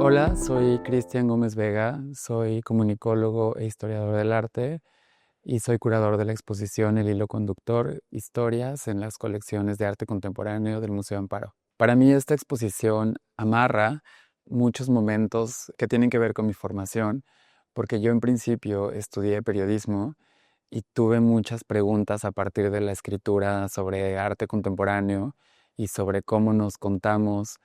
Hola, soy Cristian Gómez Vega, soy comunicólogo e historiador del arte y soy curador de la exposición El Hilo Conductor, Historias en las colecciones de arte contemporáneo del Museo Amparo. Para mí esta exposición amarra muchos momentos que tienen que ver con mi formación, porque yo en principio estudié periodismo y tuve muchas preguntas a partir de la escritura sobre arte contemporáneo y sobre cómo nos contamos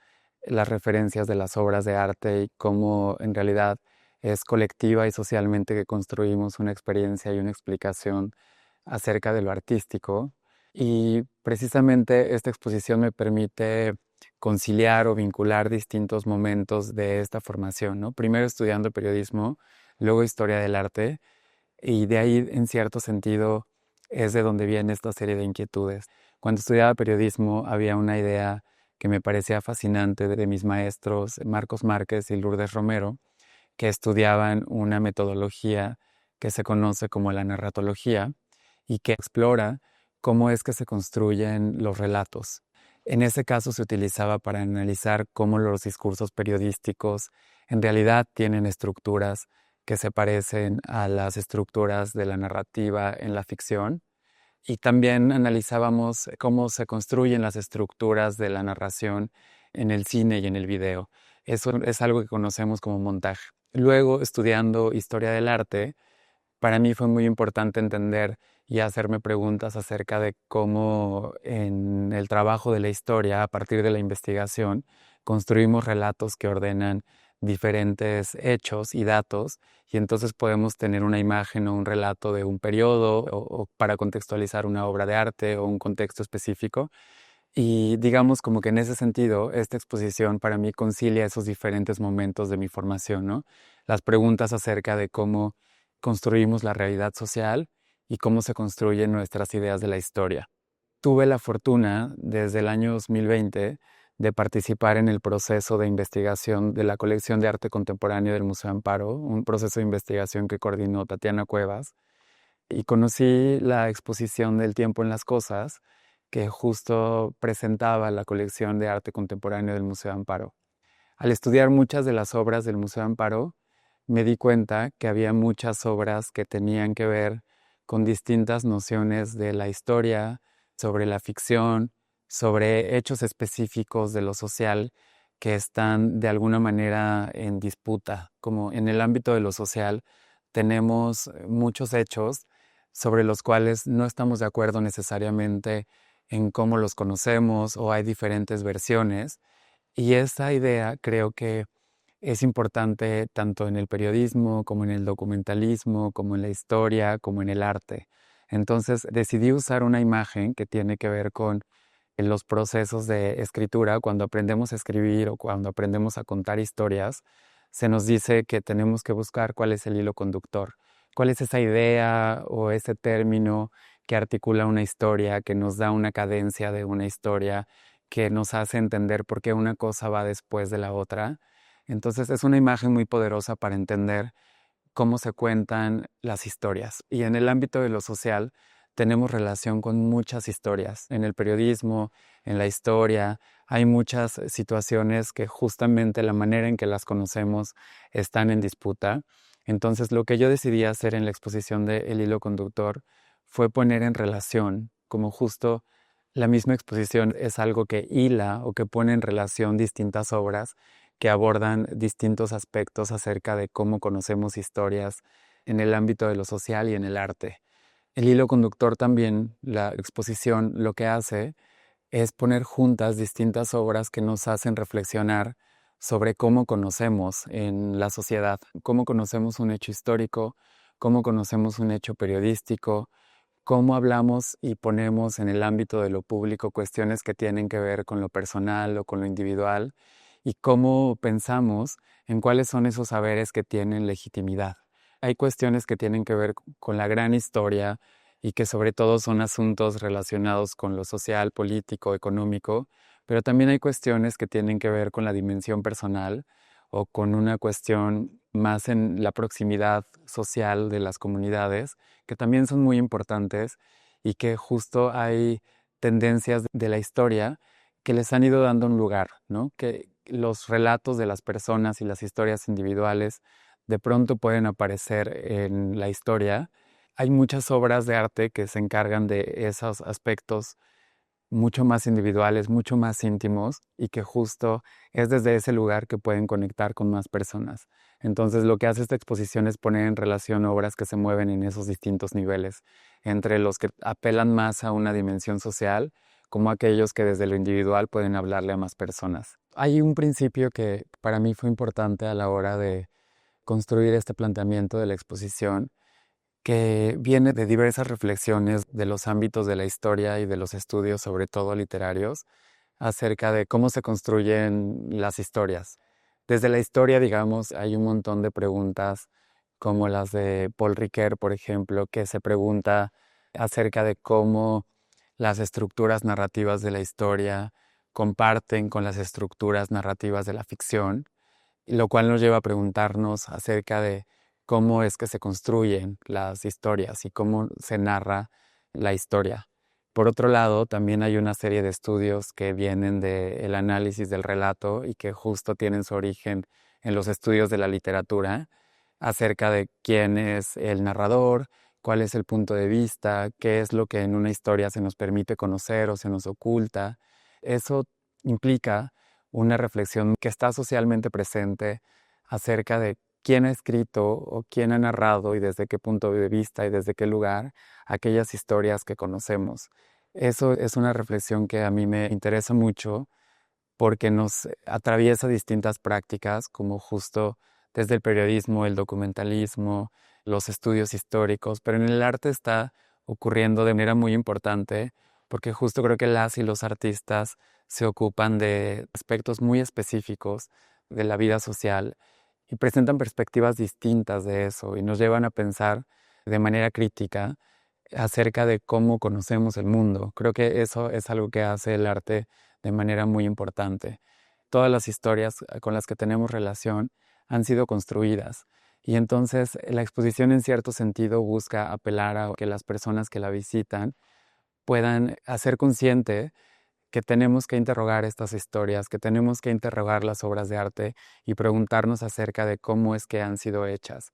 las referencias de las obras de arte y cómo en realidad es colectiva y socialmente que construimos una experiencia y una explicación acerca de lo artístico. Y precisamente esta exposición me permite conciliar o vincular distintos momentos de esta formación, ¿no? Primero estudiando periodismo, luego historia del arte, y de ahí, en cierto sentido, es de donde viene esta serie de inquietudes. Cuando estudiaba periodismo había una idea que me parecía fascinante de mis maestros Marcos Márquez y Lourdes Romero, que estudiaban una metodología que se conoce como la narratología y que explora cómo es que se construyen los relatos. En ese caso se utilizaba para analizar cómo los discursos periodísticos en realidad tienen estructuras que se parecen a las estructuras de la narrativa en la ficción, y también analizábamos cómo se construyen las estructuras de la narración en el cine y en el video. Eso es algo que conocemos como montaje. Luego, estudiando historia del arte, para mí fue muy importante entender y hacerme preguntas acerca de cómo en el trabajo de la historia, a partir de la investigación, construimos relatos que ordenan diferentes hechos y datos, y entonces podemos tener una imagen o un relato de un periodo o para contextualizar una obra de arte o un contexto específico. Y digamos como que en ese sentido, esta exposición para mí concilia esos diferentes momentos de mi formación, ¿no? Las preguntas acerca de cómo construimos la realidad social y cómo se construyen nuestras ideas de la historia. Tuve la fortuna desde el año 2020 de participar en el proceso de investigación de la colección de arte contemporáneo del Museo Amparo, un proceso de investigación que coordinó Tatiana Cuevas, y conocí la exposición del tiempo en las cosas, que justo presentaba la colección de arte contemporáneo del Museo Amparo. Al estudiar muchas de las obras del Museo Amparo, me di cuenta que había muchas obras que tenían que ver con distintas nociones de la historia, sobre la ficción, sobre hechos específicos de lo social que están de alguna manera en disputa. Como en el ámbito de lo social tenemos muchos hechos sobre los cuales no estamos de acuerdo necesariamente en cómo los conocemos o hay diferentes versiones. Y esa idea creo que es importante tanto en el periodismo como en el documentalismo, como en la historia, como en el arte. Entonces decidí usar una imagen que tiene que ver con los procesos de escritura. Cuando aprendemos a escribir o cuando aprendemos a contar historias, se nos dice que tenemos que buscar cuál es el hilo conductor, cuál es esa idea o ese término que articula una historia, que nos da una cadencia de una historia, que nos hace entender por qué una cosa va después de la otra. Entonces es una imagen muy poderosa para entender cómo se cuentan las historias. Y en el ámbito de lo social tenemos relación con muchas historias. En el periodismo, en la historia, hay muchas situaciones que justamente la manera en que las conocemos están en disputa. Entonces lo que yo decidí hacer en la exposición de El Hilo Conductor fue poner en relación, como justo la misma exposición es algo que hila o que pone en relación distintas obras que abordan distintos aspectos acerca de cómo conocemos historias en el ámbito de lo social y en el arte. El hilo conductor también, la exposición, lo que hace es poner juntas distintas obras que nos hacen reflexionar sobre cómo conocemos en la sociedad, cómo conocemos un hecho histórico, cómo conocemos un hecho periodístico, cómo hablamos y ponemos en el ámbito de lo público cuestiones que tienen que ver con lo personal o con lo individual, y cómo pensamos en cuáles son esos saberes que tienen legitimidad. Hay cuestiones que tienen que ver con la gran historia y que sobre todo son asuntos relacionados con lo social, político, económico, pero también hay cuestiones que tienen que ver con la dimensión personal o con una cuestión más en la proximidad social de las comunidades, que también son muy importantes y que justo hay tendencias de la historia que les han ido dando un lugar, ¿no? Que los relatos de las personas y las historias individuales de pronto pueden aparecer en la historia. Hay muchas obras de arte que se encargan de esos aspectos mucho más individuales, mucho más íntimos y que justo es desde ese lugar que pueden conectar con más personas. Entonces lo que hace esta exposición es poner en relación obras que se mueven en esos distintos niveles, entre los que apelan más a una dimensión social, como aquellos que desde lo individual pueden hablarle a más personas. Hay un principio que para mí fue importante a la hora de construir este planteamiento de la exposición, que viene de diversas reflexiones de los ámbitos de la historia y de los estudios, sobre todo literarios, acerca de cómo se construyen las historias. Desde la historia, digamos, hay un montón de preguntas como las de Paul Ricoeur, por ejemplo, que se pregunta acerca de cómo las estructuras narrativas de la historia comparten con las estructuras narrativas de la ficción, lo cual nos lleva a preguntarnos acerca de cómo es que se construyen las historias y cómo se narra la historia. Por otro lado, también hay una serie de estudios que vienen del análisis del relato y que justo tienen su origen en los estudios de la literatura, acerca de quién es el narrador, cuál es el punto de vista, qué es lo que en una historia se nos permite conocer o se nos oculta. Eso implica una reflexión que está socialmente presente acerca de quién ha escrito o quién ha narrado y desde qué punto de vista y desde qué lugar aquellas historias que conocemos. Eso es una reflexión que a mí me interesa mucho porque nos atraviesa distintas prácticas, como justo desde el periodismo, el documentalismo, los estudios históricos, pero en el arte está ocurriendo de manera muy importante, porque justo creo que las y los artistas se ocupan de aspectos muy específicos de la vida social y presentan perspectivas distintas de eso y nos llevan a pensar de manera crítica acerca de cómo conocemos el mundo. Creo que eso es algo que hace el arte de manera muy importante. Todas las historias con las que tenemos relación han sido construidas y entonces la exposición en cierto sentido busca apelar a que las personas que la visitan puedan hacer consciente que tenemos que interrogar estas historias, que tenemos que interrogar las obras de arte y preguntarnos acerca de cómo es que han sido hechas.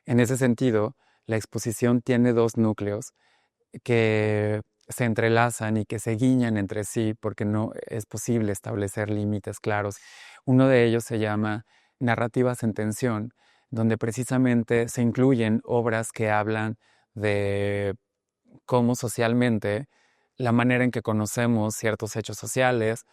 En ese sentido, la exposición tiene dos núcleos que se entrelazan y que se guiñan entre sí porque no es posible establecer límites claros. Uno de ellos se llama Narrativas en tensión, donde precisamente se incluyen obras que hablan de cómo socialmente la manera en que conocemos ciertos hechos sociales,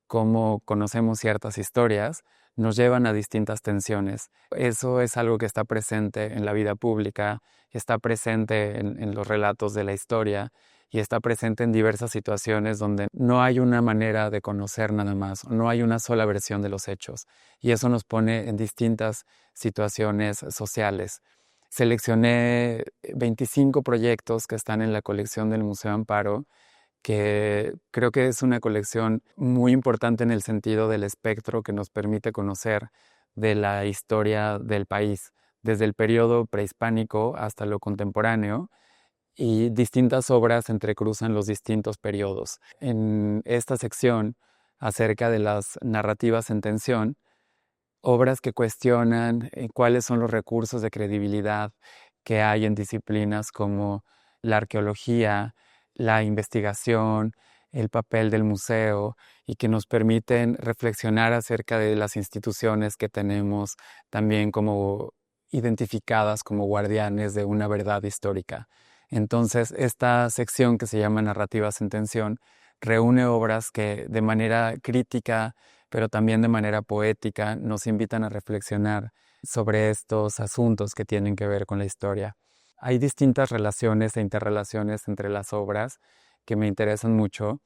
cómo conocemos ciertas historias, nos llevan a distintas tensiones. Eso es algo que está presente en la vida pública, está presente en los relatos de la historia y está presente en diversas situaciones donde no hay una manera de conocer nada más, no hay una sola versión de los hechos. Y eso nos pone en distintas situaciones sociales. Seleccioné 25 proyectos que están en la colección del Museo Amparo, que creo que es una colección muy importante en el sentido del espectro que nos permite conocer de la historia del país, desde el periodo prehispánico hasta lo contemporáneo, y distintas obras entrecruzan los distintos periodos. En esta sección, acerca de las narrativas en tensión, obras que cuestionan cuáles son los recursos de credibilidad que hay en disciplinas como la arqueología, la investigación, el papel del museo y que nos permiten reflexionar acerca de las instituciones que tenemos también como identificadas como guardianes de una verdad histórica. Entonces, esta sección que se llama Narrativas en Tensión reúne obras que de manera crítica, pero también de manera poética, nos invitan a reflexionar sobre estos asuntos que tienen que ver con la historia. Hay distintas relaciones e interrelaciones entre las obras que me interesan mucho,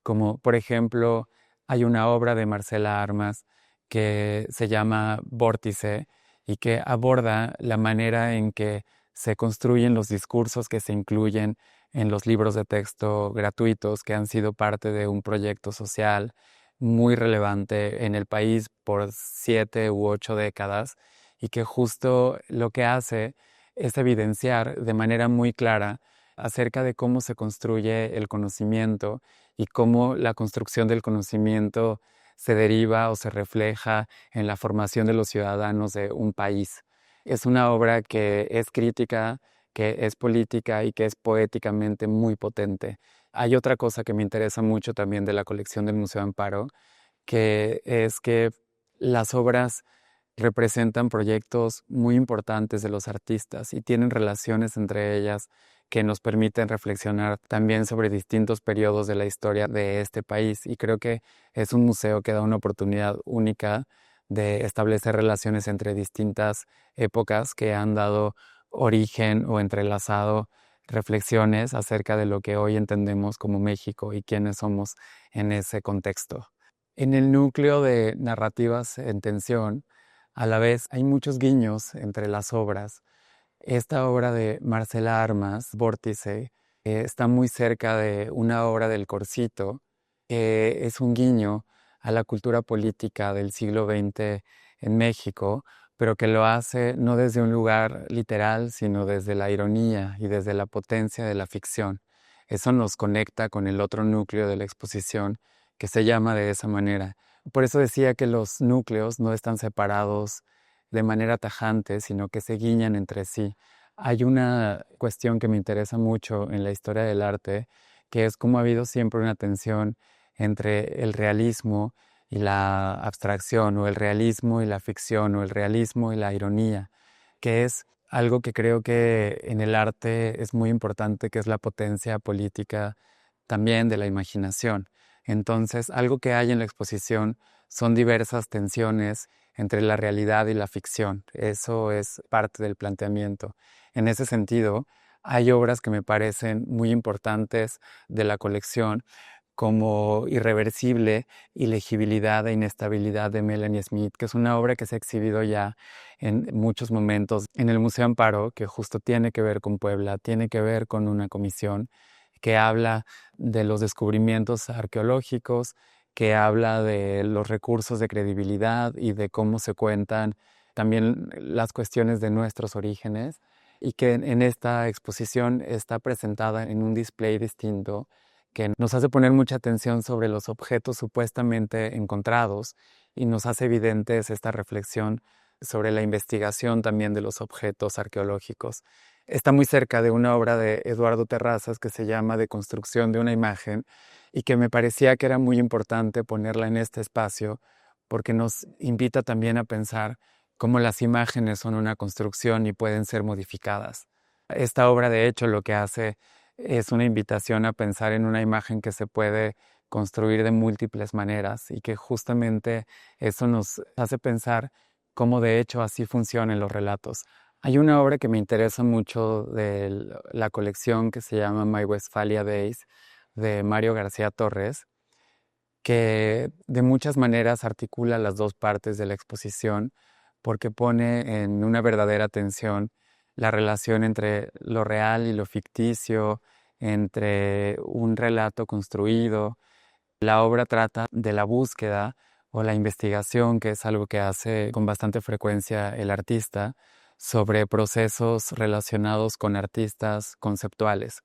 como por ejemplo hay una obra de Marcela Armas que se llama Vórtice y que aborda la manera en que se construyen los discursos que se incluyen en los libros de texto gratuitos que han sido parte de un proyecto social muy relevante en el país por 7 u 8 décadas y que justo lo que hace es evidenciar de manera muy clara acerca de cómo se construye el conocimiento y cómo la construcción del conocimiento se deriva o se refleja en la formación de los ciudadanos de un país. Es una obra que es crítica, que es política y que es poéticamente muy potente. Hay otra cosa que me interesa mucho también de la colección del Museo Amparo, que es que las obras representan proyectos muy importantes de los artistas y tienen relaciones entre ellas que nos permiten reflexionar también sobre distintos periodos de la historia de este país. Y creo que es un museo que da una oportunidad única de establecer relaciones entre distintas épocas que han dado origen o entrelazado reflexiones acerca de lo que hoy entendemos como México y quiénes somos en ese contexto. En el núcleo de narrativas en tensión, a la vez hay muchos guiños entre las obras. Esta obra de Marcela Armas, Vórtice, está muy cerca de una obra del Corcito, que es un guiño a la cultura política del siglo XX en México, pero que lo hace no desde un lugar literal, sino desde la ironía y desde la potencia de la ficción. Eso nos conecta con el otro núcleo de la exposición, que se llama de esa manera. Por eso decía que los núcleos no están separados de manera tajante, sino que se guiñan entre sí. Hay una cuestión que me interesa mucho en la historia del arte, que es cómo ha habido siempre una tensión entre el realismo y la abstracción, o el realismo y la ficción, o el realismo y la ironía, que es algo que creo que en el arte es muy importante, que es la potencia política también de la imaginación. Entonces, algo que hay en la exposición son diversas tensiones entre la realidad y la ficción. Eso es parte del planteamiento. En ese sentido, hay obras que me parecen muy importantes de la colección, como Irreversible, Ilegibilidad e Inestabilidad de Melanie Smith, que es una obra que se ha exhibido ya en muchos momentos en el Museo Amparo, que justo tiene que ver con Puebla, tiene que ver con una comisión que habla de los descubrimientos arqueológicos, que habla de los recursos de credibilidad y de cómo se cuentan también las cuestiones de nuestros orígenes, y que en esta exposición está presentada en un display distinto que nos hace poner mucha atención sobre los objetos supuestamente encontrados y nos hace evidentes esta reflexión sobre la investigación también de los objetos arqueológicos. Está muy cerca de una obra de Eduardo Terrazas que se llama Deconstrucción de una imagen, y que me parecía que era muy importante ponerla en este espacio porque nos invita también a pensar cómo las imágenes son una construcción y pueden ser modificadas. Esta obra, de hecho, lo que hace es una invitación a pensar en una imagen que se puede construir de múltiples maneras, y que justamente eso nos hace pensar cómo de hecho así funcionan los relatos. Hay una obra que me interesa mucho de la colección que se llama My Westphalia Days, de Mario García Torres, que de muchas maneras articula las dos partes de la exposición, porque pone en una verdadera tensión la relación entre lo real y lo ficticio, entre un relato construido. La obra trata de la búsqueda o la investigación, que es algo que hace con bastante frecuencia el artista, sobre procesos relacionados con artistas conceptuales.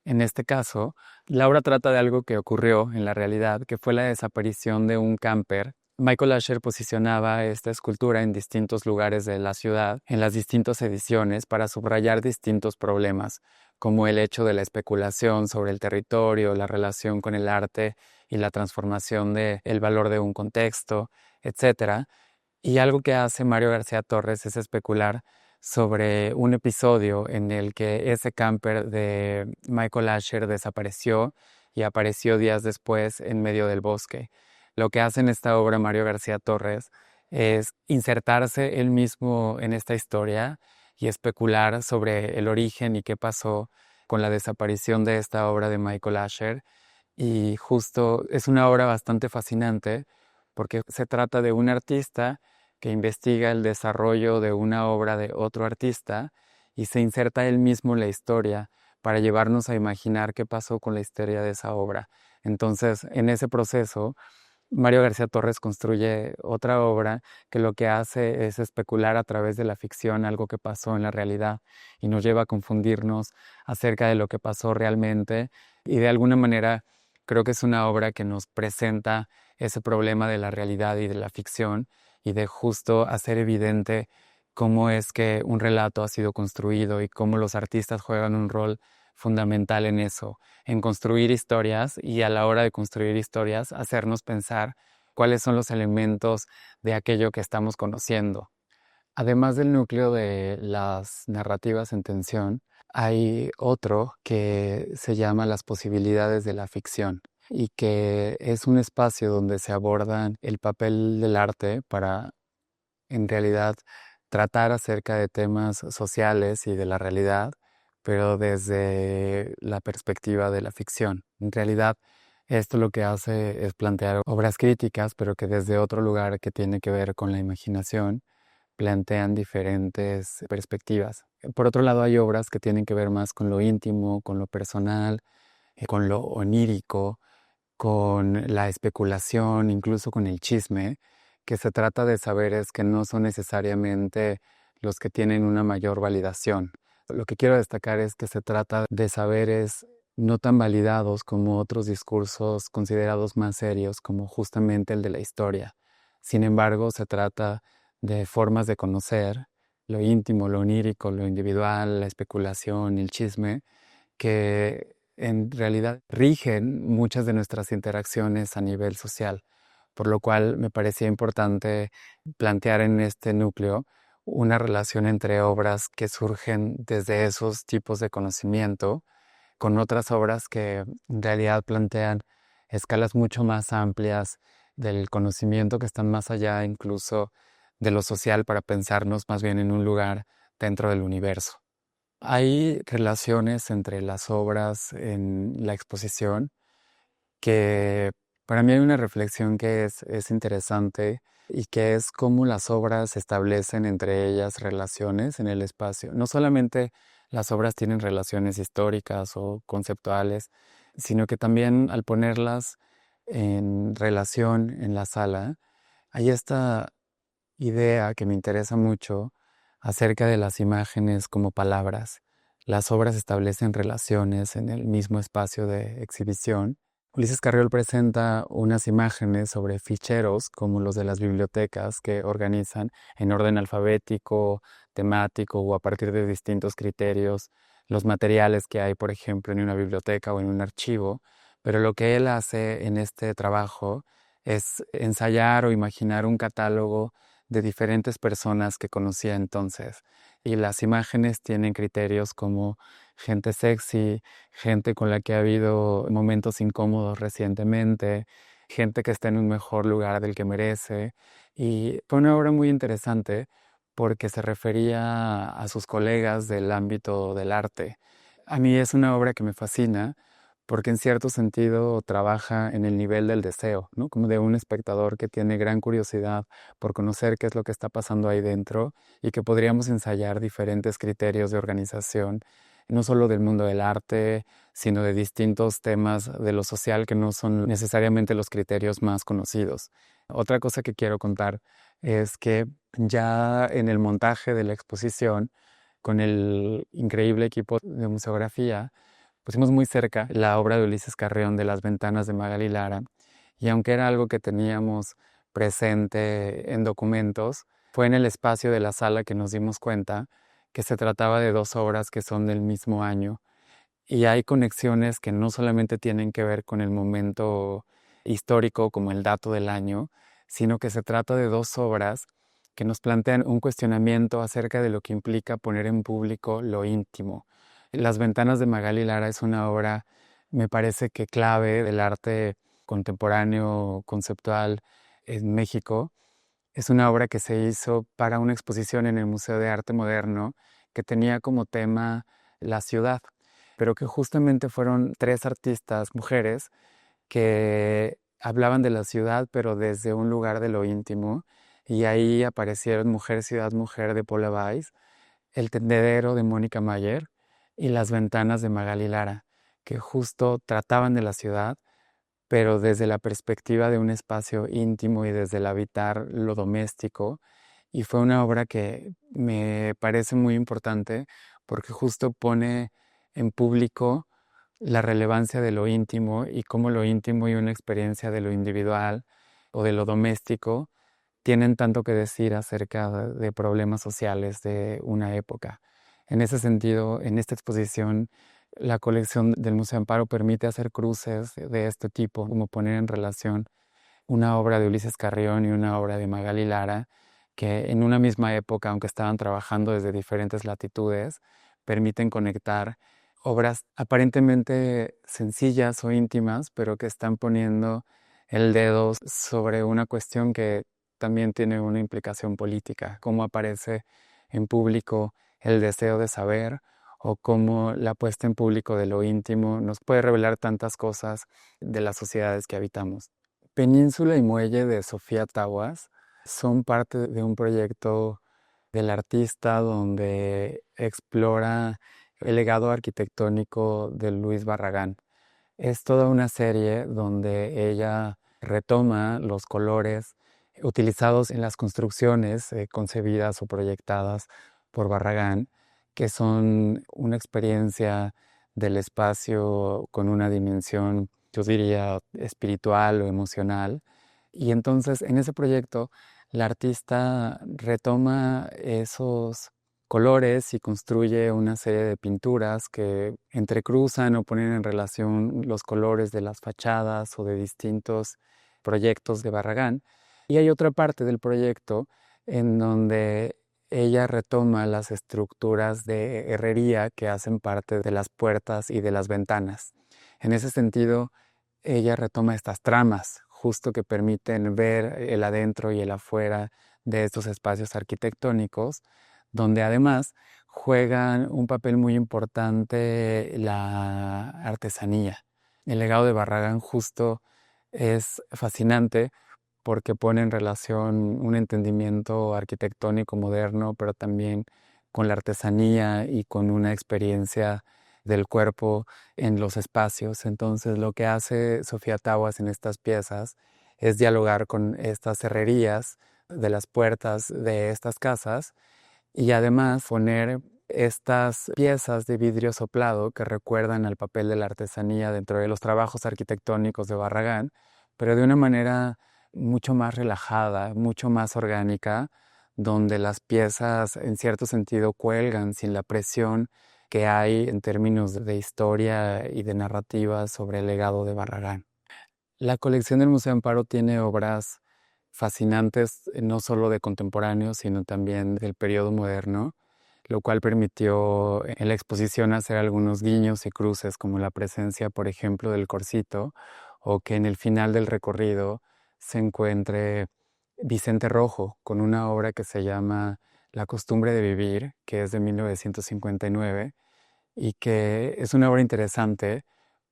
En este caso, la obra trata de algo que ocurrió en la realidad, que fue la desaparición de un camper. Michael Asher posicionaba esta escultura en distintos lugares de la ciudad, en las distintas ediciones, para subrayar distintos problemas, como el hecho de la especulación sobre el territorio, la relación con el arte y la transformación del valor de un contexto, etc. Y algo que hace Mario García Torres es especular sobre un episodio en el que ese camper de Michael Asher desapareció y apareció días después en medio del bosque. Lo que hace en esta obra Mario García Torres es insertarse él mismo en esta historia y especular sobre el origen y qué pasó con la desaparición de esta obra de Michael Asher. Y justo es una obra bastante fascinante porque se trata de un artista que investiga el desarrollo de una obra de otro artista y se inserta él mismo en la historia para llevarnos a imaginar qué pasó con la historia de esa obra. Entonces, en ese proceso, Mario García Torres construye otra obra que lo que hace es especular a través de la ficción algo que pasó en la realidad, y nos lleva a confundirnos acerca de lo que pasó realmente, y de alguna manera Creo que es una obra que nos presenta ese problema de la realidad y de la ficción y de justo hacer evidente cómo es que un relato ha sido construido y cómo los artistas juegan un rol fundamental en eso, en construir historias y a la hora de construir historias hacernos pensar cuáles son los elementos de aquello que estamos conociendo. Además del núcleo de las narrativas en tensión, hay otro que se llama las posibilidades de la ficción y que es un espacio donde se abordan el papel del arte para, en realidad, tratar acerca de temas sociales y de la realidad, pero desde la perspectiva de la ficción. En realidad, esto lo que hace es plantear obras críticas, pero que desde otro lugar que tiene que ver con la imaginación plantean diferentes perspectivas. Por otro lado, hay obras que tienen que ver más con lo íntimo, con lo personal, con lo onírico, con la especulación, incluso con el chisme, que se trata de saberes que no son necesariamente los que tienen una mayor validación. Lo que quiero destacar es que se trata de saberes no tan validados como otros discursos considerados más serios, como justamente el de la historia. Sin embargo, se trata de formas de conocer lo íntimo, lo onírico, lo individual, la especulación, el chisme, que en realidad rigen muchas de nuestras interacciones a nivel social, por lo cual me parecía importante plantear en este núcleo una relación entre obras que surgen desde esos tipos de conocimiento con otras obras que en realidad plantean escalas mucho más amplias del conocimiento que están más allá incluso de lo social para pensarnos más bien en un lugar dentro del universo. Hay relaciones entre las obras en la exposición que para mí hay una reflexión que es interesante y que es cómo las obras establecen entre ellas relaciones en el espacio. No solamente las obras tienen relaciones históricas o conceptuales, sino que también al ponerlas en relación en la sala, hay esta idea que me interesa mucho acerca de las imágenes como palabras. Las obras establecen relaciones en el mismo espacio de exhibición. Ulises Carriol presenta unas imágenes sobre ficheros como los de las bibliotecas que organizan en orden alfabético, temático o a partir de distintos criterios los materiales que hay, por ejemplo, en una biblioteca o en un archivo. Pero lo que él hace en este trabajo es ensayar o imaginar un catálogo de diferentes personas que conocía entonces. Y las imágenes tienen criterios como gente sexy, gente con la que ha habido momentos incómodos recientemente, gente que está en un mejor lugar del que merece. Y fue una obra muy interesante porque se refería a sus colegas del ámbito del arte. A mí es una obra que me fascina porque en cierto sentido trabaja en el nivel del deseo, ¿no? Como de un espectador que tiene gran curiosidad por conocer qué es lo que está pasando ahí dentro y que podríamos ensayar diferentes criterios de organización, no solo del mundo del arte, sino de distintos temas de lo social que no son necesariamente los criterios más conocidos. Otra cosa que quiero contar es que ya en el montaje de la exposición, con el increíble equipo de museografía, pusimos muy cerca la obra de Ulises Carrión de Las ventanas de Magali Lara, y aunque era algo que teníamos presente en documentos, fue en el espacio de la sala que nos dimos cuenta que se trataba de dos obras que son del mismo año, y hay conexiones que no solamente tienen que ver con el momento histórico como el dato del año, sino que se trata de dos obras que nos plantean un cuestionamiento acerca de lo que implica poner en público lo íntimo. Las ventanas de Magali Lara es una obra, me parece que clave del arte contemporáneo, conceptual en México. Es una obra que se hizo para una exposición en el Museo de Arte Moderno que tenía como tema la ciudad, pero que justamente fueron tres artistas mujeres que hablaban de la ciudad, pero desde un lugar de lo íntimo. Y ahí aparecieron Mujer, Ciudad, Mujer de Paula Weiss, El Tendedero de Mónica Mayer y Las Ventanas de Magali Lara, que justo trataban de la ciudad, pero desde la perspectiva de un espacio íntimo y desde el habitar lo doméstico. Y fue una obra que me parece muy importante porque justo pone en público la relevancia de lo íntimo y cómo lo íntimo y una experiencia de lo individual o de lo doméstico tienen tanto que decir acerca de problemas sociales de una época. En ese sentido, en esta exposición, la colección del Museo Amparo permite hacer cruces de este tipo, como poner en relación una obra de Ulises Carrión y una obra de Magali Lara, que en una misma época, aunque estaban trabajando desde diferentes latitudes, permiten conectar obras aparentemente sencillas o íntimas, pero que están poniendo el dedo sobre una cuestión que también tiene una implicación política, cómo aparece en público el deseo de saber o cómo la puesta en público de lo íntimo nos puede revelar tantas cosas de las sociedades que habitamos. Península y Muelle de Sofía Tawas son parte de un proyecto del artista donde explora el legado arquitectónico de Luis Barragán. Es toda una serie donde ella retoma los colores utilizados en las construcciones concebidas o proyectadas por Barragán, que son una experiencia del espacio con una dimensión, yo diría, espiritual o emocional. Y entonces en ese proyecto la artista retoma esos colores y construye una serie de pinturas que entrecruzan o ponen en relación los colores de las fachadas o de distintos proyectos de Barragán. Y hay otra parte del proyecto en donde ella retoma las estructuras de herrería que hacen parte de las puertas y de las ventanas. En ese sentido, ella retoma estas tramas, justo que permiten ver el adentro y el afuera de estos espacios arquitectónicos, donde además juegan un papel muy importante la artesanía. El legado de Barragán justo es fascinante porque pone en relación un entendimiento arquitectónico moderno, pero también con la artesanía y con una experiencia del cuerpo en los espacios. Entonces, lo que hace Sofía Tawas en estas piezas es dialogar con estas herrerías de las puertas de estas casas y además poner estas piezas de vidrio soplado que recuerdan al papel de la artesanía dentro de los trabajos arquitectónicos de Barragán, pero de una manera mucho más relajada, mucho más orgánica, donde las piezas en cierto sentido cuelgan sin la presión que hay en términos de historia y de narrativa sobre el legado de Barragán. La colección del Museo Amparo tiene obras fascinantes, no solo de contemporáneos, sino también del periodo moderno, lo cual permitió en la exposición hacer algunos guiños y cruces, como la presencia, por ejemplo, del Corcito, o que en el final del recorrido se encuentre Vicente Rojo con una obra que se llama La costumbre de vivir, que es de 1959, y que es una obra interesante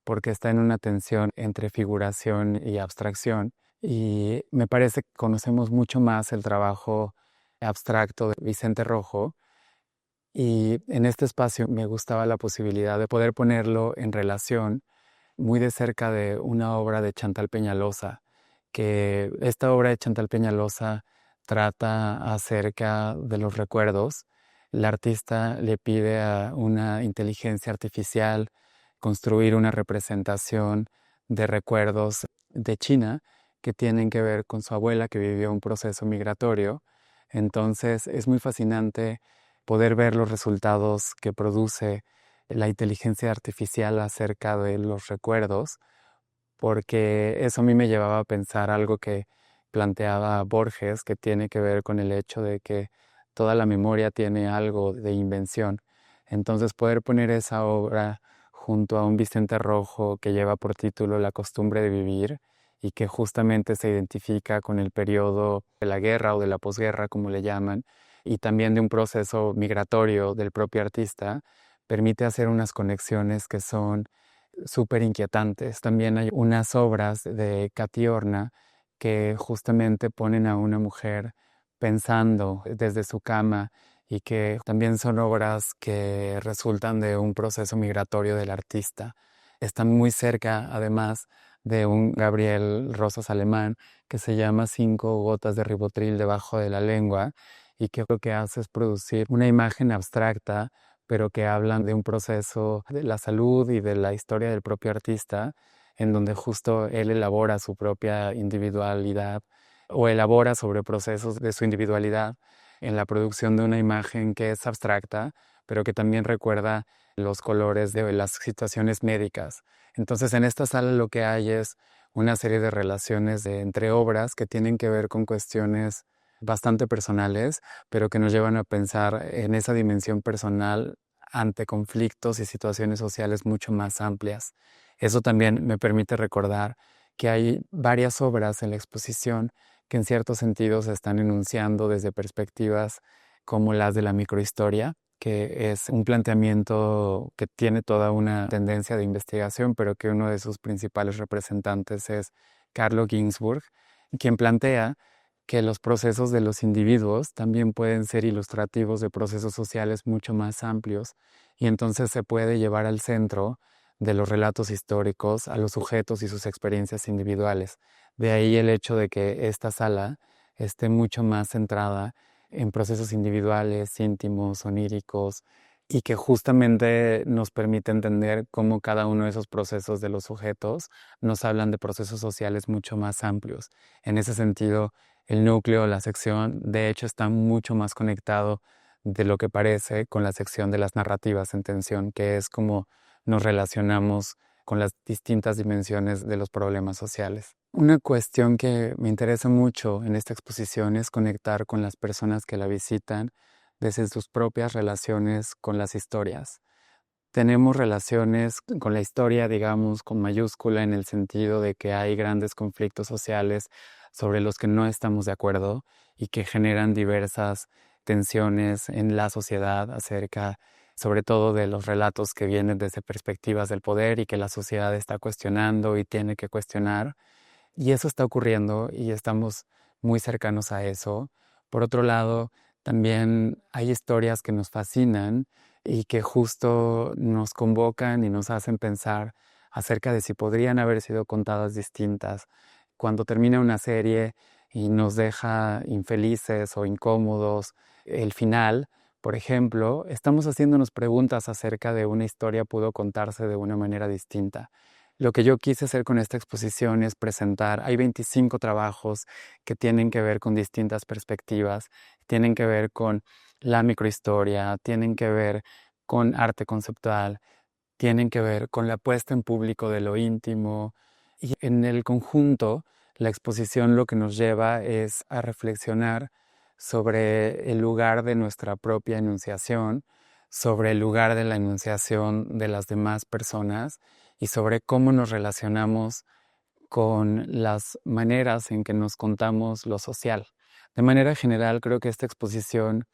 porque está en una tensión entre figuración y abstracción. Y me parece que conocemos mucho más el trabajo abstracto de Vicente Rojo. Y en este espacio me gustaba la posibilidad de poder ponerlo en relación muy de cerca de una obra de Chantal Peñalosa, que esta obra de Chantal Peñalosa trata acerca de los recuerdos. La artista le pide a una inteligencia artificial construir una representación de recuerdos de China que tienen que ver con su abuela que vivió un proceso migratorio. Entonces es muy fascinante poder ver los resultados que produce la inteligencia artificial acerca de los recuerdos, porque eso a mí me llevaba a pensar algo que planteaba Borges, que tiene que ver con el hecho de que toda la memoria tiene algo de invención. Entonces poder poner esa obra junto a un Vicente Rojo que lleva por título La costumbre de vivir y que justamente se identifica con el periodo de la guerra o de la posguerra, como le llaman, y también de un proceso migratorio del propio artista, permite hacer unas conexiones que son súper inquietantes. También hay unas obras de Cati Horna que justamente ponen a una mujer pensando desde su cama y que también son obras que resultan de un proceso migratorio del artista. Están muy cerca, además, de un Gabriel Rosas alemán que se llama Cinco gotas de ribotril debajo de la lengua y que lo que hace es producir una imagen abstracta pero que hablan de un proceso de la salud y de la historia del propio artista, en donde justo él elabora su propia individualidad o elabora sobre procesos de su individualidad en la producción de una imagen que es abstracta, pero que también recuerda los colores de las situaciones médicas. Entonces, en esta sala lo que hay es una serie de relaciones entre obras que tienen que ver con cuestiones bastante personales, pero que nos llevan a pensar en esa dimensión personal ante conflictos y situaciones sociales mucho más amplias. Eso también me permite recordar que hay varias obras en la exposición que en ciertos sentidos se están enunciando desde perspectivas como las de la microhistoria, que es un planteamiento que tiene toda una tendencia de investigación, pero que uno de sus principales representantes es Carlo Ginzburg, quien plantea que los procesos de los individuos también pueden ser ilustrativos de procesos sociales mucho más amplios y entonces se puede llevar al centro de los relatos históricos a los sujetos y sus experiencias individuales. De ahí el hecho de que esta sala esté mucho más centrada en procesos individuales, íntimos, oníricos, y que justamente nos permite entender cómo cada uno de esos procesos de los sujetos nos hablan de procesos sociales mucho más amplios. En ese sentido, el núcleo, la sección, de hecho, está mucho más conectado de lo que parece con la sección de las narrativas en tensión, que es como nos relacionamos con las distintas dimensiones de los problemas sociales. Una cuestión que me interesa mucho en esta exposición es conectar con las personas que la visitan desde sus propias relaciones con las historias. Tenemos relaciones con la historia, digamos, con mayúscula, en el sentido de que hay grandes conflictos sociales sobre los que no estamos de acuerdo y que generan diversas tensiones en la sociedad acerca, sobre todo, de los relatos que vienen desde perspectivas del poder y que la sociedad está cuestionando y tiene que cuestionar. Y eso está ocurriendo y estamos muy cercanos a eso. Por otro lado, también hay historias que nos fascinan y que justo nos convocan y nos hacen pensar acerca de si podrían haber sido contadas distintas. Cuando termina una serie y nos deja infelices o incómodos, el final, por ejemplo, estamos haciéndonos preguntas acerca de una historia pudo contarse de una manera distinta. Lo que yo quise hacer con esta exposición es presentar, hay 25 trabajos que tienen que ver con distintas perspectivas, tienen que ver con la microhistoria, tienen que ver con arte conceptual, tienen que ver con la puesta en público de lo íntimo. Y en el conjunto, la exposición lo que nos lleva es a reflexionar sobre el lugar de nuestra propia enunciación, sobre el lugar de la enunciación de las demás personas y sobre cómo nos relacionamos con las maneras en que nos contamos lo social. De manera general, creo que esta exposición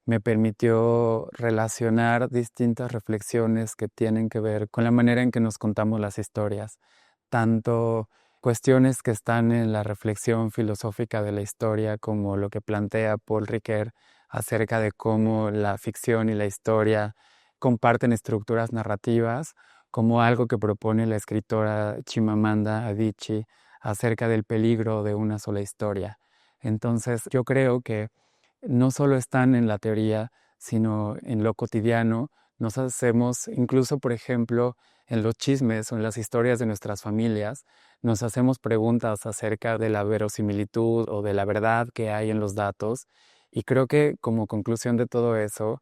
me permitió relacionar distintas reflexiones que tienen que ver con la manera en que nos contamos las historias, tanto cuestiones que están en la reflexión filosófica de la historia, como lo que plantea Paul Ricoeur acerca de cómo la ficción y la historia comparten estructuras narrativas, como algo que propone la escritora Chimamanda Adichie acerca del peligro de una sola historia. Entonces, yo creo que no solo están en la teoría, sino en lo cotidiano. Nos hacemos, incluso por ejemplo, en los chismes o en las historias de nuestras familias, nos hacemos preguntas acerca de la verosimilitud o de la verdad que hay en los datos. Y creo que como conclusión de todo eso,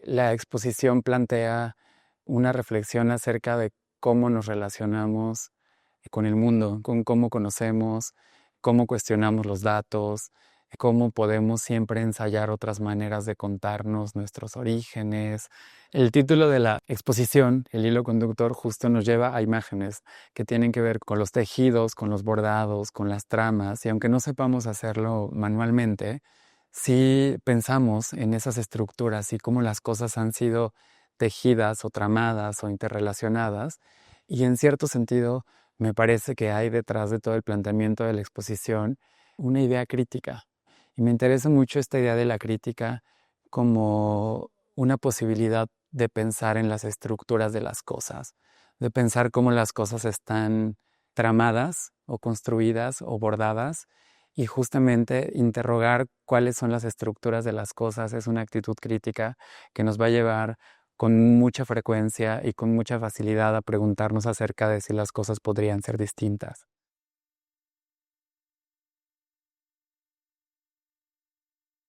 la exposición plantea una reflexión acerca de cómo nos relacionamos con el mundo, con cómo conocemos, cómo cuestionamos los datos, cómo podemos siempre ensayar otras maneras de contarnos nuestros orígenes. El título de la exposición, el hilo conductor, justo nos lleva a imágenes que tienen que ver con los tejidos, con los bordados, con las tramas, y aunque no sepamos hacerlo manualmente, sí pensamos en esas estructuras y cómo las cosas han sido tejidas o tramadas o interrelacionadas, y en cierto sentido me parece que hay detrás de todo el planteamiento de la exposición una idea crítica. Y me interesa mucho esta idea de la crítica como una posibilidad de pensar en las estructuras de las cosas, de pensar cómo las cosas están tramadas o construidas o bordadas, y justamente interrogar cuáles son las estructuras de las cosas es una actitud crítica que nos va a llevar con mucha frecuencia y con mucha facilidad a preguntarnos acerca de si las cosas podrían ser distintas.